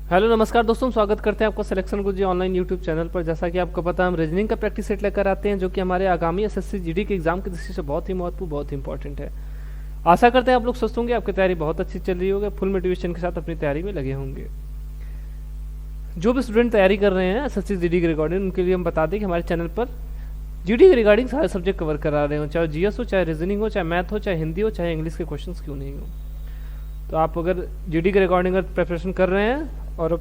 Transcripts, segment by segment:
Hello नमस्कार दोस्तों, स्वागत करते हैं आपका सिलेक्शन गुरुजी ऑनलाइन यूट्यूब चैनल पर। जैसा कि आपको पता है, हम रीजनिंग का प्रैक्टिस सेट लेकर आते हैं जो कि हमारे आगामी एसएससी जीडी के एग्जाम की दृष्टि से बहुत ही महत्वपूर्ण, बहुत ही इंपॉर्टेंट है। आशा करते हैं आप लोग स्वस्थ होंगे, आपकी तैयारी बहुत अच्छी चल रही होगी, फुल मोटिवेशन के साथ अपनी तैयारी में लगे होंगे। जो भी स्टूडेंट तैयारी कर रहे हैं एसएससी जीडी के रिगार्डिंग, उनके लिए हम बता दें कि हमारे चैनल पर जीडी के रिगार्डिंग सारे सब्जेक्ट कवर करा रहे हो, चाहे जीएस हो, चाहे रीजनिंग हो, चाहे मैथ हो, चाहे हिंदी हो, चाहे इंग्लिश के क्वेश्चन क्यों नहीं हो। तो आप अगर जीडी के रिगार्डिंग अगर प्रिपरेशन कर रहे हैं और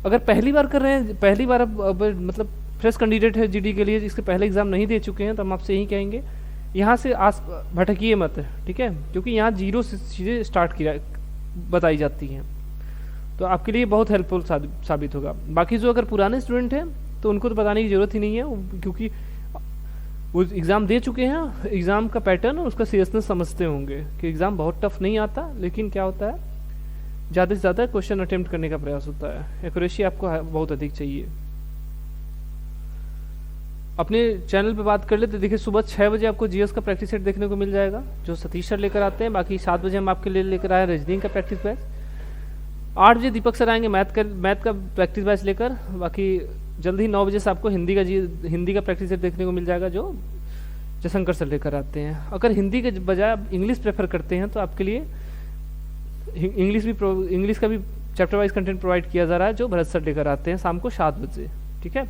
अगर पहली बार कर रहे हैं, पहली बार अब मतलब फ्रेश कैंडिडेट है जीडी के लिए, इसके पहले एग्जाम नहीं दे चुके हैं, तो हम आपसे यही कहेंगे यहाँ से आस भटकिए मत, ठीक है, क्योंकि यहाँ जीरो से चीज़ें स्टार्ट की बताई जाती हैं, तो आपके लिए बहुत हेल्पफुल साबित होगा। बाकी जो अगर पुराने स्टूडेंट हैं तो उनको तो बताने की ज़रूरत ही नहीं है, क्योंकि वो एग्ज़ाम दे चुके हैं, एग्ज़ाम का पैटर्न और उसका सीरियसनेस समझते होंगे कि एग्ज़ाम बहुत टफ नहीं आता, लेकिन क्या होता है ज़्यादा से ज़्यादा क्वेश्चन अटेम्प्ट करने का प्रयास होता है, एक्यूरेसी आपको बहुत अधिक चाहिए। अपने चैनल पे बात कर ले तो देखिए, सुबह 6 बजे आपको जीएस का प्रैक्टिस सेट देखने को मिल जाएगा जो सतीश सर लेकर आते हैं। बाकी 7 बजे हम आपके लिए लेकर आए रीजनिंग का प्रैक्टिस बैच। 8 बजे दीपक सर आएंगे मैथ का प्रैक्टिस बैच लेकर। बाकी जल्द ही 9 बजे से आपको हिंदी का प्रैक्टिस सेट देखने को मिल जाएगा जो जयशंकर सर लेकर आते हैं। अगर हिंदी के बजाय आप इंग्लिश प्रेफर करते हैं तो आपके लिए इंग्लिश का भी चैप्टर वाइज कंटेंट प्रोवाइड किया जा रहा है जो भरत सर लेकर आते हैं शाम को 7 बजे, ठीक है।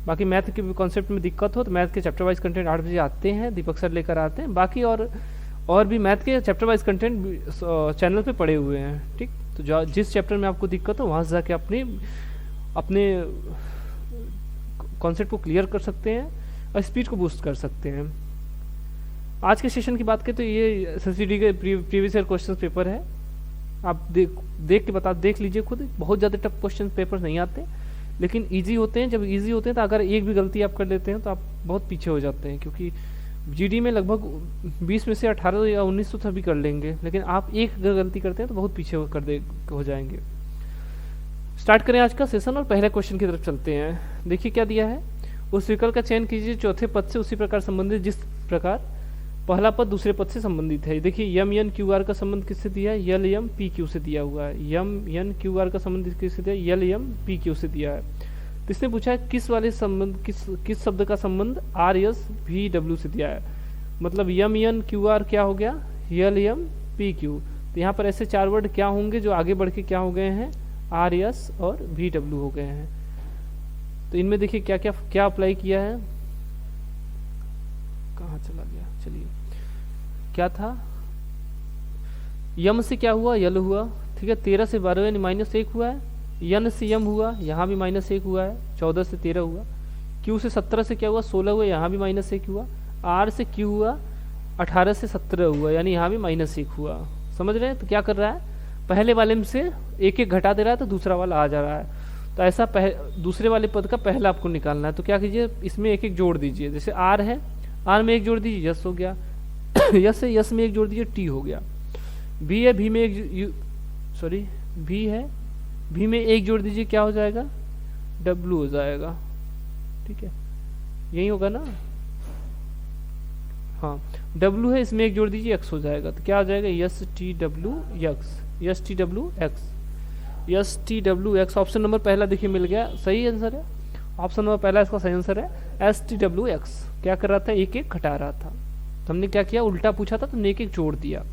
बाकी मैथ के कॉन्सेप्ट में दिक्कत हो तो मैथ के चैप्टर वाइज कंटेंट 8 बजे आते हैं, दीपक सर लेकर आते हैं। बाकी और भी मैथ के चैप्टर वाइज कंटेंट चैनल पे पड़े हुए हैं, ठीक। तो जिस चैप्टर में आपको दिक्कत हो वहाँ से जाके अपने कॉन्सेप्ट को क्लियर कर सकते हैं और स्पीड को बूस्ट कर सकते हैं। आज के सेशन की बात करें तो ये एसएससी के प्रीवियस ईयर क्वेश्चन पेपर है, आप देख लीजिए खुद। बहुत ज़्यादा टफ क्वेश्चन पेपर नहीं आते, लेकिन इजी होते हैं। जब इजी होते हैं तो अगर एक भी गलती आप कर लेते हैं तो आप बहुत पीछे हो जाते हैं, क्योंकि जीडी में लगभग 20 में से 18 या 19 तो सभी कर लेंगे, लेकिन आप एक अगर गलती करते हैं तो बहुत पीछे हो जाएंगे। स्टार्ट करें आज का सेशन और पहले क्वेश्चन की तरफ चलते हैं। देखिए क्या दिया है, उस विकल्प का चयन कीजिए चौथे पद से उसी प्रकार संबंधित जिस प्रकार पहला पद दूसरे पद से संबंधित है। देखिए यम एन क्यू आर का संबंध किससे दिया है, यल एम पी क्यू से दिया हुआ है। यम एन क्यू आर का संबंध किससे दिया है, यल एम पी क्यू से दिया है। तो इसने पूछा है किस वाले संबंध किस शब्द का संबंध आर एस वी डब्ल्यू से दिया है। मतलब यम एन क्यू आर क्या हो गया, यल एम पी क्यू। तो यहाँ पर ऐसे 4 वर्ड क्या होंगे जो आगे बढ़ के क्या हो गए हैं, आर एस और वी डब्ल्यू हो गए हैं। तो इनमें देखिए क्या क्या क्या अप्लाई किया है, कहाँ चला गया, चलिए क्या था, यम से क्या हुआ, यल हुआ, ठीक है। 13 से 12 यानी -1 हुआ है। यन से यम हुआ, यहाँ भी -1 हुआ है। 14 से 13 हुआ। क्यू से 17 से क्या हुआ, 16 हुआ, यहाँ भी -1 हुआ। आर से क्यू हुआ, 18 से 17 हुआ, यानी यहाँ भी -1 हुआ। समझ रहे हैं। तो क्या कर रहा है, पहले वाले में से एक एक घटा दे रहा है तो दूसरा वाला आ जा रहा है। तो ऐसा दूसरे वाले पद का पहला आपको निकालना है। तो क्या कीजिए, इसमें एक एक जोड़ दीजिए। जैसे आर है, आर में एक जोड़ दीजिए, यस हो गया। यस है, यस में एक जोड़ दीजिए, टी हो गया। भी है, भी में भी है, भी में एक जोड़ दीजिए, क्या हो जाएगा, डब्लू हो जाएगा, ठीक है। यही होगा ना, हाँ डब्लू है, इसमें एक जोड़ दीजिए, एक्स हो जाएगा। तो क्या हो जाएगा, yes T W x, yes T W x, yes T W x. Option number पहला देखिए मिल गया, सही आंसर है। ऑप्शन नंबर पहला इसका सही आंसर है, एस टी डब्लू एक्स। क्या कर रहा था, एक एक घटा रहा था। तो हमने क्या किया, उल्टा पूछा था तो हमने एक एक जोड़ दिया।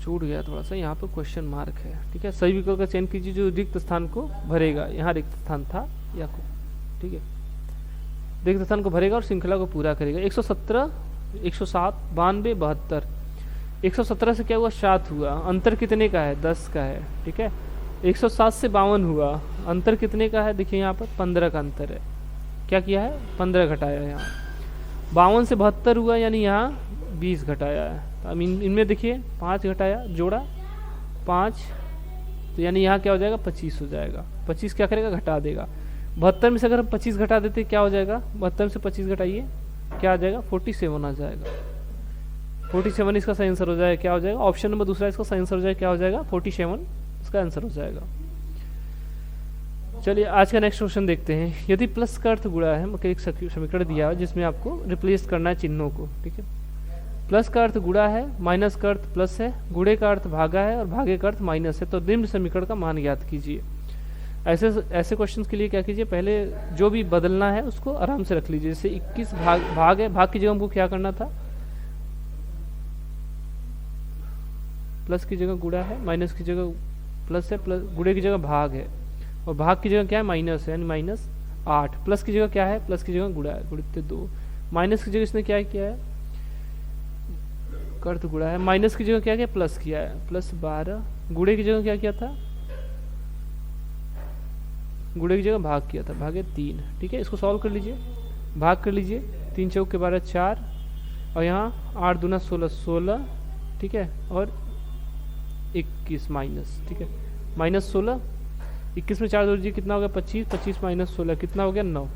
छूट गया थोड़ा सा, यहाँ पर क्वेश्चन मार्क है, ठीक है। सही विकल्प का चयन कीजिए जो रिक्त स्थान को भरेगा। यहाँ रिक्त स्थान था या को, ठीक है, रिक्त स्थान को भरेगा और श्रृंखला को पूरा करेगा। 117, 107, 92, 72। 117 से क्या हुआ, 7 हुआ। अंतर कितने का है, 10 का है, ठीक है। 107 से 52 हुआ, अंतर कितने का है, देखिए यहाँ पर 15 का अंतर है। क्या किया है, 15 घटाया यहाँ। 52 से 72 हुआ, यानी यहाँ 20 घटाया है। तो अब इनमें देखिए 5 घटाया, जोड़ा 5, तो यानी यहाँ क्या हो जाएगा, 25 हो जाएगा। 25 क्या करेगा, घटा देगा। 72 में से अगर हम 25 घटा देते क्या हो जाएगा, 72 से 25 घटाइए, क्या आ जाएगा, 47 आ जाएगा। 47 इसका सही आंसर हो जाएगा, क्या हो जाएगा, ऑप्शन नंबर दूसरा इसका सही आंसर हो जाएगा, क्या हो जाएगा, 47 इसका आंसर हो जाएगा। चलिए आज का नेक्स्ट क्वेश्चन देखते हैं। यदि प्लस का अर्थ गुणा है, मतलब एक समीकरण दिया है जिसमें आपको रिप्लेस करना है चिन्हों को, ठीक है। प्लस का अर्थ गुणा है, माइनस का अर्थ प्लस है, गुणे का अर्थ भागा है और भागे का अर्थ माइनस है। तो निम्न समीकरण का मान ज्ञात कीजिए। ऐसे ऐसे क्वेश्चंस के लिए क्या कीजिए, पहले जो भी बदलना है उसको आराम से रख लीजिए। जैसे 21 भाग है, भाग की जगह हमको क्या करना था, प्लस की जगह गुणा है, माइनस की जगह प्लस है, प्लस गुणे की जगह भाग है, और भाग की जगह क्या है, माइनस है, यानी -8। प्लस की जगह क्या है, प्लस की जगह गुणा है, गुणित 2। माइनस की जगह इसने क्या किया है, कर्त गुणा है, माइनस की जगह क्या किया, प्लस किया है, +12। गुणे की जगह क्या किया था, गुणे की जगह भाग किया था, भागे 3। ठीक है, इसको सॉल्व कर लीजिए, भाग कर लीजिए। 3 चौक के 12 4, और यहाँ 8 दूना 16 16। ठीक है, और 21 माइनस, ठीक है, -16। 21 में 4 जोड़ दीजिए, कितना हो गया, 25। 25 माइनस 16 कितना हो गया, 9।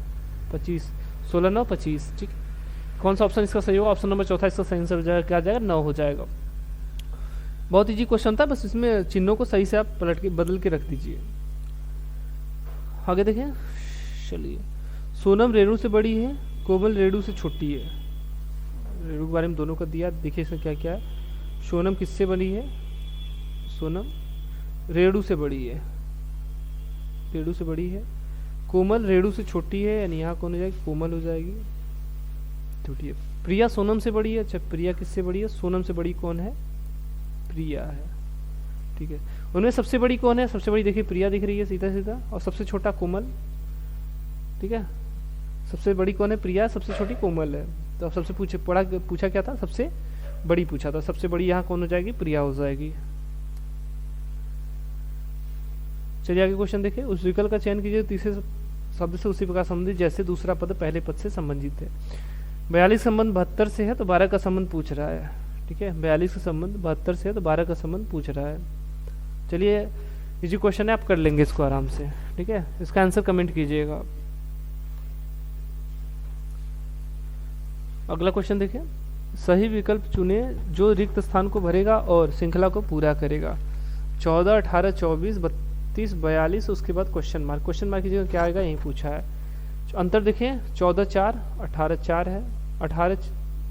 25 16 9 25। ठीक, कौन सा ऑप्शन इसका सही होगा, ऑप्शन नंबर चौथा इसका सही आंसर हो जाएगा, क्या आ जाएगा, 9 हो जाएगा। बहुत इजी क्वेश्चन था, बस इसमें चिन्हों को सही से आप पलट के बदल के रख दीजिए। आगे देखें, चलिए। सोनम रेणु से बड़ी है, कोमल रेणु से छोटी है। रेणु के बारे में दोनों का दिया, देखिए इसमें क्या क्या है। सोनम किससे बड़ी है, सोनम रेणु से बड़ी है, रेणु से बड़ी है। कोमल रेणु से छोटी है, यानी यहाँ कौन हो जाएगी, कोमल हो जाएगी, छोटी है। प्रिया सोनम से बड़ी है, अच्छा प्रिया किससे बड़ी है, सोनम से बड़ी कौन है, प्रिया है। ठीक है, उनमें सबसे बड़ी कौन है, सबसे बड़ी देखिए प्रिया दिख रही है सीधा सीधा, और सबसे छोटा कोमल। ठीक है, सबसे बड़ी कौन है, प्रिया, सबसे छोटी कोमल है। तो अब सबसे पूछा क्या था, सबसे बड़ी पूछा था, सबसे बड़ी यहाँ कौन हो जाएगी, प्रिया हो जाएगी। चलिए आगे क्वेश्चन देखिए। उस विकल्प का चयन कीजिए तीसरे शब्द से उसी प्रकार संबंधित जैसे दूसरा पद पहले पद से संबंधित है। 42 संबंध 72 से है, तो 12 का संबंध पूछ रहा है। ठीक है, 42 का संबंध 72 से है, तो 12 का संबंध पूछ रहा है। चलिए इजी क्वेश्चन है, आप कर लेंगे इसको आराम से। ठीक है, इसका आंसर कमेंट कीजिएगा। अगला क्वेश्चन देखिए। सही विकल्प चुने जो रिक्त स्थान को भरेगा और श्रृंखला को पूरा करेगा। 14 18 24 32 42, उसके बाद क्वेश्चन मार्क। क्वेश्चन मार्क की जगह क्या आएगा, यही पूछा है। अंतर देखें, 14 4 18 4 है, 18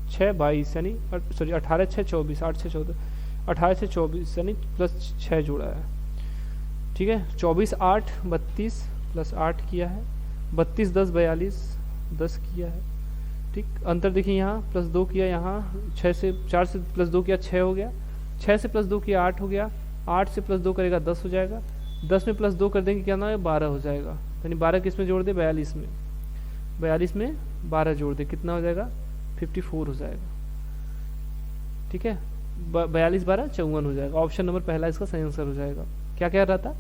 6 22, यानी सॉरी 18 6 24, 8 6 14, 18 से 24 यानी +6 जोड़ा है। ठीक है, 24 8 32 +8 किया है, 32 10 42 10 किया है। ठीक, अंतर देखिए, यहाँ +2 किया, यहाँ 4 से +2 किया 6 हो गया, 6 से +2 किया 8 हो गया, 8 से +2 करेगा 10 हो जाएगा, 10 में +2 कर देंगे क्या ना है, 12 हो जाएगा। यानी 12 किस में जोड़ दे, 42 में, 42 में 12 जोड़ दे, कितना हो जाएगा, 54 हो जाएगा। ठीक है, 42 12 54 हो जाएगा। ऑप्शन नंबर पहला इसका सही आंसर हो जाएगा। क्या कह रहा था,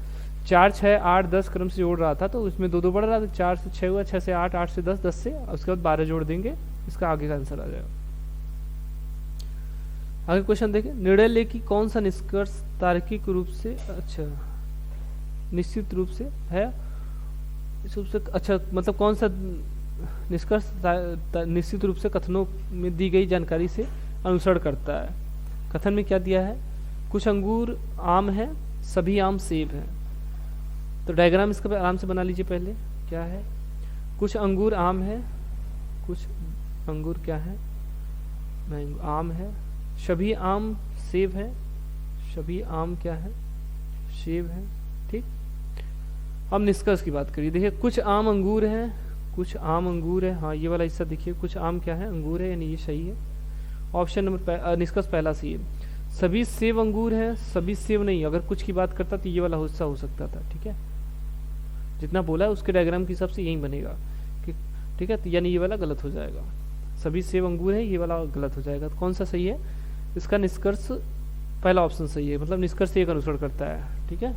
4 6 8 10 क्रम से जोड़ रहा था, तो इसमें 2 2 बढ़ रहा था, 4 से 6 हुआ, 6 से 8 8 से 10 10 से, उसके बाद 12 जोड़ देंगे, इसका आगे का आंसर आ जाएगा। आगे क्वेश्चन देखें। निर्णय ले कि कौन सा निष्कर्ष तार्किक रूप से, अच्छा निश्चित रूप से है, इस रूप से, अच्छा मतलब कौन सा निष्कर्ष निश्चित रूप से कथनों में दी गई जानकारी से अनुसरण करता है। कथन में क्या दिया है, कुछ अंगूर आम है, सभी आम सेब हैं। तो डायग्राम इसका आराम से बना लीजिए। पहले क्या है, कुछ अंगूर आम है, कुछ अंगूर क्या है, आम है, सभी आम सेब है, सभी आम क्या है, सेब है। ठीक, अब निष्कर्ष की बात करिए। देखिए, कुछ आम अंगूर हैं, कुछ आम अंगूर है, हाँ ये वाला हिस्सा देखिए, कुछ आम क्या है, अंगूर है, यानी ये सही है। ऑप्शन नंबर निष्कर्ष पहला सही है। सभी सेब अंगूर है, सभी सेब नहीं, अगर कुछ की बात करता तो ये वाला हिस्सा हो सकता था। ठीक है, जितना बोला है उसके डायग्राम के हिसाब से यही बनेगा कि, ठीक है, तो यानी ये वाला गलत हो जाएगा। सभी सेब अंगूर है, ये वाला गलत हो जाएगा। तो कौन सा सही है, इसका निष्कर्ष पहला ऑप्शन सही है, मतलब निष्कर्ष एक अनुसरण करता है। ठीक है,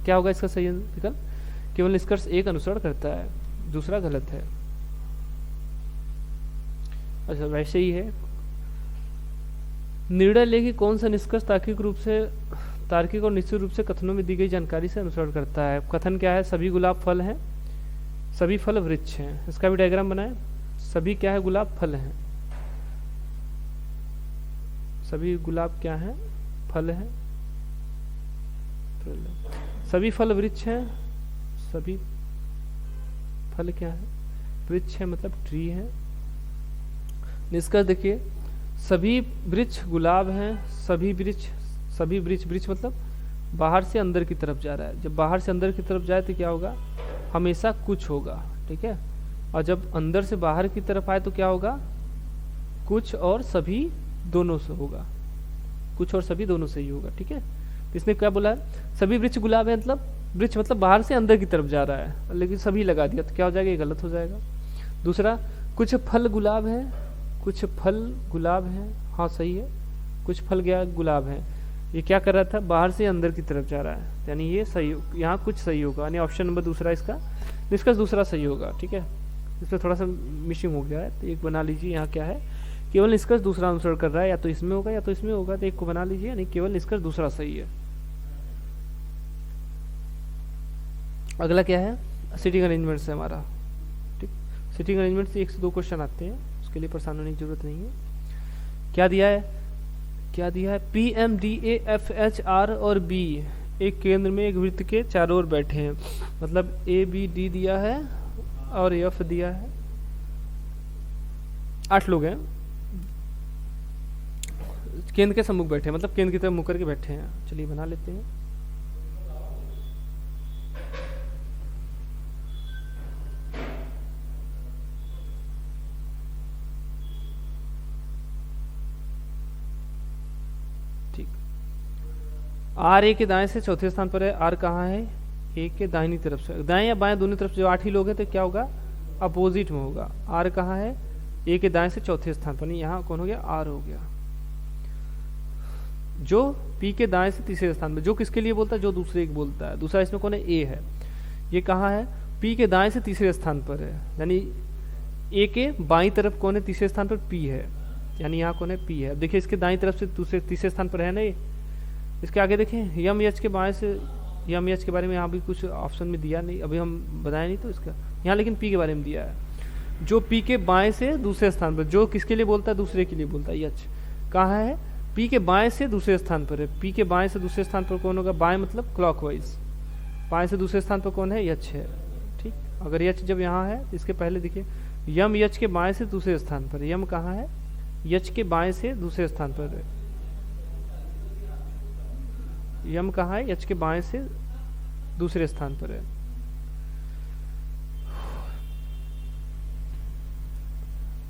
क्या होगा इसका सही विकल्प, केवल निष्कर्ष एक अनुसरण करता है, दूसरा गलत है। अच्छा वैसे ही है, निर्णय ले कि कौन सा निष्कर्ष तार्किक और निश्चित रूप से कथनों में दी गई जानकारी से अनुसरण करता है। कथन क्या है, सभी गुलाब फल हैं, सभी फल वृक्ष हैं। इसका भी डायग्राम बनाए। सभी क्या है, गुलाब फल हैं, सभी गुलाब क्या है, फल है, सभी फल वृक्ष हैं, सभी फल क्या है, वृक्ष है, मतलब ट्री है। निष्कर्ष देखिए, सभी वृक्ष गुलाब हैं, सभी वृक्ष वृक्ष मतलब बाहर से अंदर की तरफ जा रहा है। जब बाहर से अंदर की तरफ जाए तो क्या होगा, हमेशा कुछ होगा, ठीक है। और जब अंदर से बाहर की तरफ आए तो क्या होगा, कुछ और सभी दोनों से होगा, कुछ और सभी दोनों से ही होगा, ठीक है। इसने क्या बोला है, सभी वृक्ष गुलाब है, मतलब वृक्ष मतलब बाहर से अंदर की तरफ जा रहा है, लेकिन सभी लगा दिया तो क्या हो जाएगा, ये गलत हो जाएगा। दूसरा, कुछ फल गुलाब है, कुछ फल गुलाब है, हाँ सही है, कुछ फल गया गुलाब है, ये क्या कर रहा था, बाहर से अंदर की तरफ जा रहा है, यानी ये सही, यहाँ कुछ सही होगा, यानी ऑप्शन नंबर दूसरा इसका निष्कर्ष दूसरा सही होगा, ठीक है। इसमें थोड़ा सा मिसिंग हो गया है, तो एक बना लीजिए, यहाँ क्या है, केवल निष्कर्ष दूसरा अनुसरण कर रहा है, या तो इसमें होगा या तो इसमें होगा, तो एक को बना लीजिए, यानी केवल निष्कर्ष दूसरा सही है। अगला क्या है, सिटिंग अरेंजमेंट से हमारा, ठीक, सिटिंग अरेंजमेंट से 1 से 2 क्वेश्चन आते हैं, उसके लिए परेशान होने की जरूरत नहीं है। क्या दिया है, क्या दिया है, PMDAFHR और B एक केंद्र में एक वृत्त के चारों ओर बैठे हैं, मतलब ABD दिया है और F दिया है, 8 लोग हैं, केंद्र के सम्मुख बैठे हैं, मतलब केंद्र की तरफ मुख करके बैठे हैं। चलिए बना लेते हैं। ठीक, R A के दाएं से चौथे स्थान पर है, R कहाँ है, A के दाहिनी तरफ से, दाएं या बाएं दोनों तरफ से, जो 8 ही लोग हैं तो क्या होगा, अपोजिट में होगा। R कहाँ है, A के दाएं से चौथे स्थान पर, नहीं यहाँ कौन हो गया, R हो गया। जो P के दाएं से तीसरे स्थान पर, जो किसके लिए बोलता है, जो दूसरे एक बोलता है, दूसरा इसमें कौन है, A है। ये कहाँ है, P के दाएं से तीसरे स्थान पर है, यानी A के बाईं तरफ कौन है, तीसरे स्थान पर P है, यानी यहाँ कौन है, P है। अब देखिए इसके दाईं तरफ से दूसरे तीसरे स्थान पर है ना ये, इसके आगे देखें यम यच के बाएं से, यम यच के बारे में यहाँ भी कुछ ऑप्शन में दिया नहीं, अभी हम बताए नहीं तो इसका, यहाँ लेकिन P के बारे में दिया है। जो P के बाएं से दूसरे स्थान पर, जो किसके लिए बोलता है, दूसरे के लिए बोलता है, यच कहाँ है, P के बाएं से दूसरे स्थान पर है। P के बाएं से दूसरे स्थान पर कौन होगा, बाएं मतलब क्लॉकवाइज, बाएं से दूसरे स्थान पर कौन है, यच है, ठीक। अगर यच जब यहाँ है, इसके पहले देखिए यम यच के बाएं से दूसरे स्थान पर, यम कहाँ है, यच के बाएं से दूसरे स्थान पर है, यम कहाँ है, यच के बाएं से दूसरे स्थान पर है।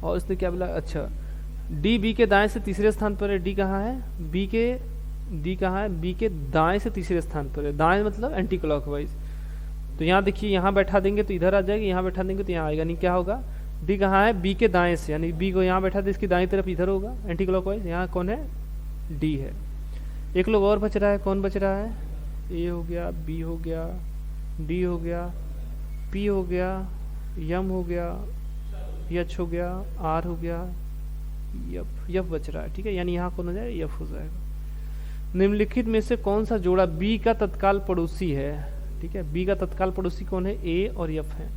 और इसने क्या बोला, अच्छा डी बी के दाएं से तीसरे स्थान पर है, डी कहाँ है, डी कहाँ है, बी के दाएं से तीसरे स्थान पर है, दाएं मतलब एंटी क्लॉकवाइज। तो यहाँ देखिए, यहाँ बैठा देंगे तो इधर आ जाएगी, यहाँ बैठा देंगे तो यहाँ आएगा, नहीं क्या होगा, डी कहाँ है, बी के दाएं से, यानी बी को यहाँ बैठा दे, इसकी दाएं तरफ इधर होगा एंटी क्लॉकवाइज, यहाँ कौन है, डी है। एक लोग और बच रहा है, कौन बच रहा है, ए हो गया, बी हो गया, डी हो गया, पी हो गया, यम हो गया, एच हो गया, आर हो गया, यफ बच रहा है, ठीक है, यानी यहाँ कौन हो जाएगा, यफ हो जाएगा। निम्नलिखित में से कौन सा जोड़ा बी का तत्काल पड़ोसी है, ठीक है, बी का तत्काल पड़ोसी कौन है, ए और यफ है,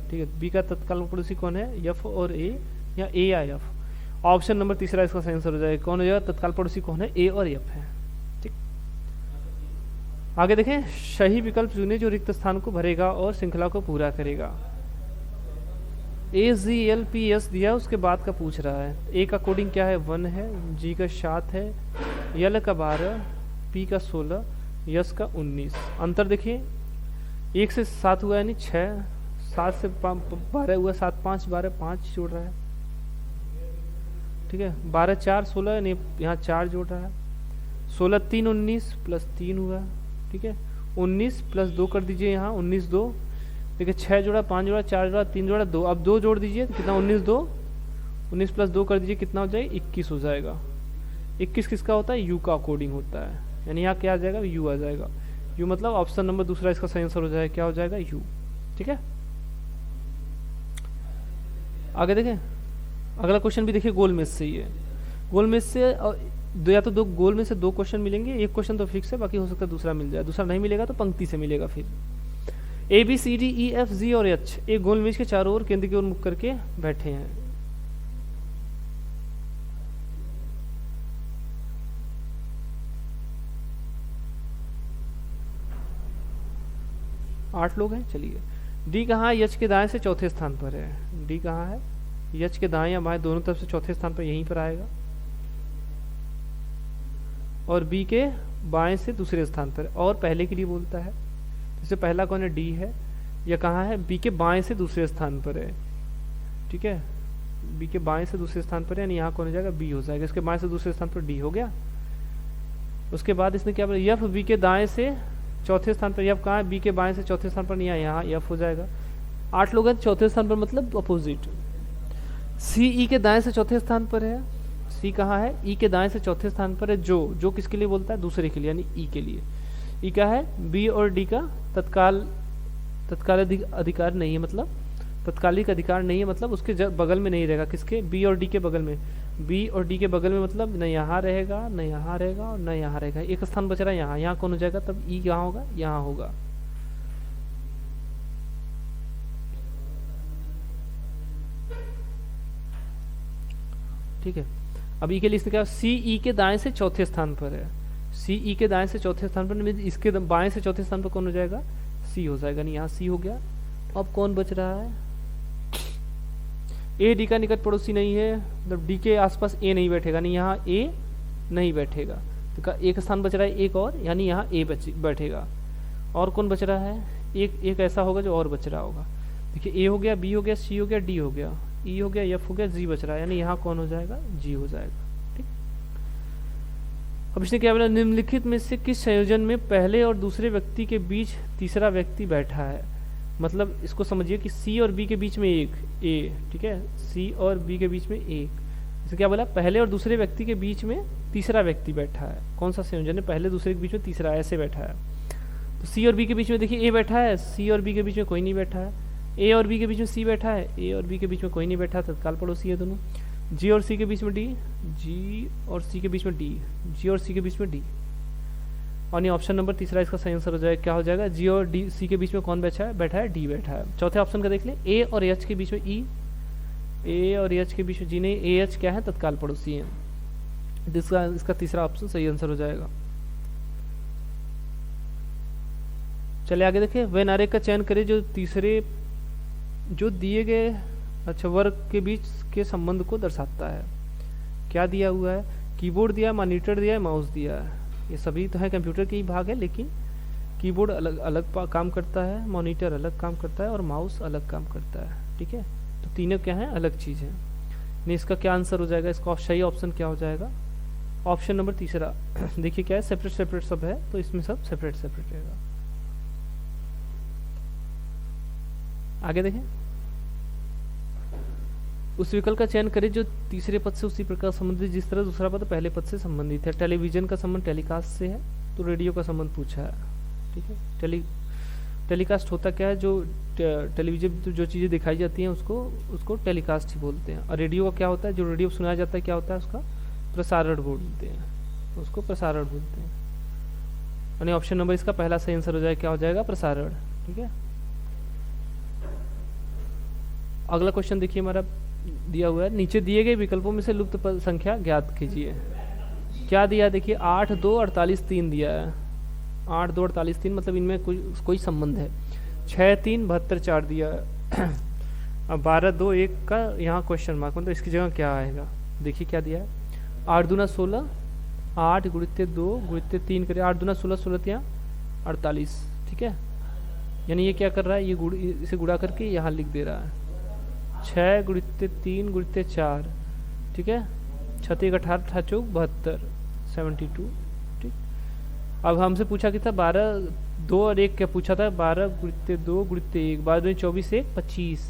ठीक है, बी का तत्काल पड़ोसी कौन है, यफ और ए, या ए या यफ। ऑप्शन नंबर तीसरा इसका सही आंसर हो जाएगा, कौन हो जाएगा, तत्काल पड़ोसी कौन है, ए और यफ है, ठीक। आगे देखें, सही विकल्प चुने जो रिक्त स्थान को भरेगा और श्रृंखला को पूरा करेगा। AGLPS दिया, उसके बाद का पूछ रहा है। ए का कोडिंग क्या है, 1 है, जी का 7 है, यल का 12, पी का 16, यस का 19। अंतर देखिए, 1 से 7 हुआ यानी 6, 7 से 12 हुआ, 7 5 12, 5 जोड़ रहा है, ठीक है, 12 4 16, यानी यहाँ 4 जोड़ रहा है, 16 3 19 प्लस 3 हुआ, ठीक है, 19 प्लस 2 कर दीजिए, यहाँ 19 2, देखिए 6 जोड़ा, 5 जोड़ा, 4 जोड़ा, 3 जोड़ा, 2, अब 2 जोड़ दीजिए तो कितना, 19 2, 19 प्लस 2 कर दीजिए, कितना हो जाएगा, 21 हो जाएगा। 21 किसका होता है, यू का कोडिंग होता है, यानी यहाँ क्या आ जाएगा, यू आ जाएगा, यू मतलब ऑप्शन नंबर दूसरा इसका सही आंसर हो जाएगा, क्या हो जाएगा, यू, ठीक है। आगे देखें, अगला क्वेश्चन भी देखिए गोल मेज से ही है। गोल मेज से या तो 2 गोल में से 2 क्वेश्चन मिलेंगे, एक क्वेश्चन तो फिक्स है, बाकी हो सकता है दूसरा मिल जाए, दूसरा नहीं मिलेगा तो पंक्ति से मिलेगा। फिर ABCDEFG और H एक गोल मेज के चारों ओर केंद्र की ओर मुख करके बैठे हैं। आठ लोग हैं, चलिए। डी कहाँ है, H के दाएं से चौथे स्थान पर है, डी कहाँ है, H के दाएं या बाएं दोनों तरफ से चौथे स्थान पर यहीं पर आएगा। और बी के बाएं से दूसरे स्थान पर, और पहले के लिए बोलता है। जैसे पहला कौन है, डी है, यह कहाँ है, बी के बाएं से दूसरे स्थान पर है, ठीक है, बी के बाएं से दूसरे स्थान पर है, यानी यहाँ कौन हो जाएगा, बी हो जाएगा, इसके बाएं से दूसरे स्थान पर डी हो गया। उसके बाद इसने क्या बोला, एफ बी के दाएं से चौथे स्थान पर, एफ कहाँ है, बी के बाएं से चौथे स्थान पर, नहीं है, यहाँ एफ हो जाएगा। 8 लोग हैं चौथे स्थान पर, मतलब अपोजिट। सी ई के दाएं से चौथे स्थान पर है, सी कहाँ है, ई के दाएं से चौथे स्थान पर है, जो किसके लिए बोलता है, दूसरे के लिए, यानी ई के लिए। ई क्या है, बी और डी का तत्काल अधिकार नहीं है, मतलब तत्कालिक अधिकार नहीं है, मतलब उसके बगल में नहीं रहेगा, किसके, बी और डी के बगल में, बी और डी के बगल में, मतलब न यहाँ रहेगा, न यहाँ रहेगा, और न यहाँ रहेगा, एक स्थान बच रहा है यहाँ, यहाँ कौन हो जाएगा, तब ई कहाँ होगा, यहाँ होगा। ठीक है, अब ई के लिए क्या, सी ई के दाएं से चौथे स्थान पर है, सी ई के दाएं से चौथे स्थान पर, इसके बाएं से चौथे स्थान पर कौन हो जाएगा, सी हो जाएगा, नहीं यहाँ सी हो गया। अब कौन बच रहा है, ए डी का निकट पड़ोसी नहीं है, मतलब डी के आसपास ए नहीं बैठेगा, नहीं यहाँ ए नहीं बैठेगा, तो एक स्थान बच रहा है एक और, यानी यहाँ ए बैठेगा। और कौन बच रहा है, एक ऐसा होगा जो और बच रहा होगा। देखिए ए हो गया, बी हो गया, सी हो गया, डी हो गया, ई हो गया, एफ हो गया, जी बच रहा है, यानी यहाँ कौन हो जाएगा, जी हो जाएगा। ठीक, अब इसने क्या बोला, निम्नलिखित में से किस संयोजन में पहले और दूसरे व्यक्ति के बीच तीसरा व्यक्ति बैठा है। मतलब इसको समझिए कि सी और बी के बीच में एक ए, ठीक है, सी और बी के बीच में एक, इसे क्या बोला, पहले और दूसरे व्यक्ति के बीच में तीसरा व्यक्ति बैठा है। कौन सा संयोजन है, पहले दूसरे के बीच में तीसरा, ऐसे बैठा है। तो सी और बी के बीच में देखिए ए बैठा है, सी और बी के बीच में कोई नहीं बैठा है, ए और बी के बीच में सी बैठा है, ए और बी के बीच में कोई नहीं बैठा, तत्काल पड़ोसी है दोनों। जी और सी के बीच में डी, जी और सी के बीच में डी, जी और सी के बीच में डी, और ये ऑप्शन नंबर तीसरा इसका सही आंसर हो जाएगा, क्या हो जाएगा, जी और डी सी के बीच में कौन बैठा है, डी बैठा है। चौथे ऑप्शन का देख ले, ए और एच के बीच में ई, ए और एच के बीच में जी नहीं, ए एच क्या है, तत्काल पड़ोसी है, इसका तीसरा ऑप्शन सही आंसर हो जाएगा। चले आगे देखें, वे नारे का चयन करें जो तीसरे जो दिए गए अच्छा वर्ग के बीच के संबंध को दर्शाता है। क्या दिया हुआ है, कीबोर्ड दिया है, मॉनिटर दिया है, माउस दिया है, ये सभी तो है कंप्यूटर के ही भाग है, लेकिन कीबोर्ड अलग अलग काम करता है, मॉनिटर अलग काम करता है, और माउस अलग काम करता है। ठीक है, तो तीनों क्या है, अलग चीज़ है। नहीं, इसका क्या आंसर हो जाएगा, इसका सही ऑप्शन क्या हो जाएगा, ऑप्शन नंबर तीसरा। देखिए क्या है, सेपरेट सेपरेट सब है, तो इसमें सब सेपरेट सेपरेट रहेगा। आगे देखें, उस विकल्प का चयन करें जो तीसरे पद से उसी प्रकार संबंधित जिस तरह दूसरा पद पहले पद से संबंधित है। टेलीविजन का संबंध टेलीकास्ट से है, तो रेडियो का संबंध पूछा है। ठीक है, टेलीकास्ट होता क्या है, जो टेलीविजन जो चीज़ें दिखाई जाती हैं उसको टेलीकास्ट ही बोलते हैं। और रेडियो का क्या होता है, जो रेडियो सुनाया जाता है क्या होता है, उसका प्रसारण बोलते हैं, उसको प्रसारण बोलते हैं। यानी ऑप्शन नंबर इसका पहला सही आंसर हो जाएगा, क्या हो जाएगा, प्रसारण। ठीक है, अगला क्वेश्चन देखिए हमारा दिया हुआ है, नीचे दिए गए विकल्पों में से लुप्त संख्या ज्ञात कीजिए। क्या दिया, देखिए 8, 2, 48, 3 दिया है। 8, 2, 48, 3 मतलब इनमें कोई संबंध है। 6, 3, 72, 4 दिया है। अब 12, 2, 1 का यहाँ क्वेश्चन मार्क, मतलब इसकी जगह क्या आएगा, देखिए क्या दिया है, 8 दूना 16, 8 गुणित 2 गुणित 3 करें, 8 दूना 16, 16 48। ठीक है, यानी ये क्या कर रहा है, ये इसे गुणा करके यहाँ लिख दे रहा है, 6 गुणित 3 गुणित 4। ठीक है, 6 18 8 72 72। ठीक, अब हमसे पूछा कि था 12, 2 और 1 क्या पूछा था, 12 गुणित 2 गुणित 1, 12 दूनी 24, 1 25,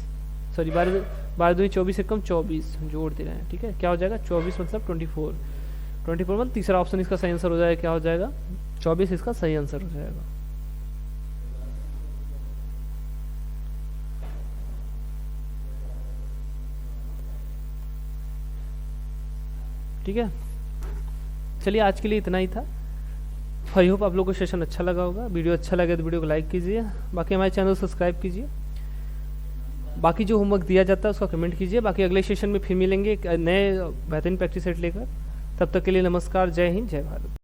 सॉरी 12 दूनी 24 1 कम 24 जोड़ दे रहे हैं। ठीक है, क्या हो जाएगा, 24 मतलब 24 मतलब तीसरा ऑप्शन इसका सही आंसर हो जाएगा, क्या हो जाएगा, 24 इसका सही आंसर हो जाएगा। ठीक है, चलिए आज के लिए इतना ही था। आई होप आप लोगों को सेशन अच्छा लगा होगा। वीडियो अच्छा लगे तो वीडियो को लाइक कीजिए, बाकी हमारे चैनल को सब्सक्राइब कीजिए, बाकी जो होमवर्क दिया जाता है उसका कमेंट कीजिए। बाकी अगले सेशन में फिर मिलेंगे एक नए बेहतरीन प्रैक्टिस सेट लेकर। तब तक के लिए नमस्कार, जय हिंद, जय भारत।